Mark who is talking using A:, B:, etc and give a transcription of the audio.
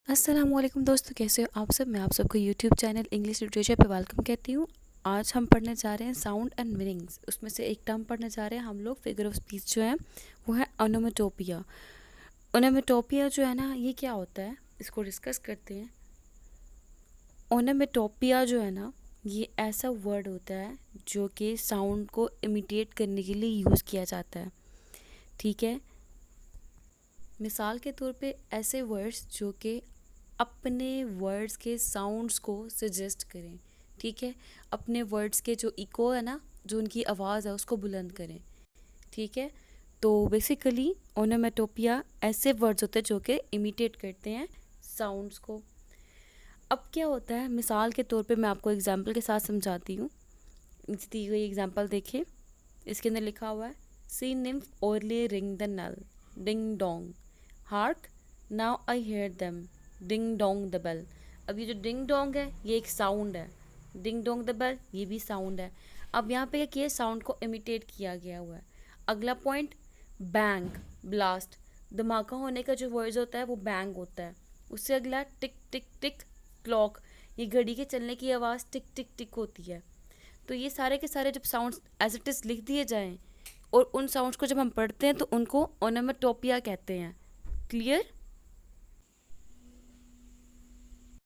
A: अस्सलामुअलैकुम दोस्तों, कैसे हो आप सब। मैं आप सबको यूट्यूब चैनल इंग्लिश लिटरेचर पे वेलकम कहती हूँ। आज हम पढ़ने जा रहे हैं साउंड एंड मीनिंग्स। उसमें से एक टर्म पढ़ने जा रहे हैं हम लोग, फिगर ऑफ स्पीच जो है वो है ओनोमेटोपिया। ओनोमेटोपिया जो है ना, ये क्या होता है इसको डिस्कस करते हैं। ओनोमेटोपिया जो है ना, ये ऐसा वर्ड होता है जो कि साउंड को इमिटेट करने के लिए यूज़ किया जाता है। ठीक है, मिसाल के तौर पे ऐसे वर्ड्स जो कि अपने वर्ड्स के साउंड्स को सजेस्ट करें। ठीक है, अपने वर्ड्स के जो इको है ना, जो उनकी आवाज़ है उसको बुलंद करें। ठीक है, तो बेसिकली ओनोमेटोपिया ऐसे वर्ड्स होते हैं जो कि इमिटेट करते हैं साउंड्स को। अब क्या होता है, मिसाल के तौर पे मैं आपको एग्जांपल के साथ समझाती हूँ। दी गई एग्जांपल देखिए, इसके अंदर लिखा हुआ है sea nymph hourly ring the knell ding dong hark now I hear them ding dong the bell. अब ये जो डिंग डोंग है ये एक साउंड है, डिंग डोंग द बेल ये भी साउंड है। अब यहाँ पे क्या किया, साउंड को इमिटेट किया गया हुआ है। अगला पॉइंट, बैंग ब्लास्ट, धमाका होने का जो वर्ड होता है वो बैंग होता है। उससे अगला टिक टिक टिक क्लॉक, ये घड़ी के चलने की आवाज़ टिक टिक टिक होती है। तो ये सारे के सारे जब साउंड्स एज इट इज़ लिख दिए जाएं और उन साउंड्स को जब हम पढ़ते हैं तो उनको ओनोमेटोपिया कहते हैं। क्लियर।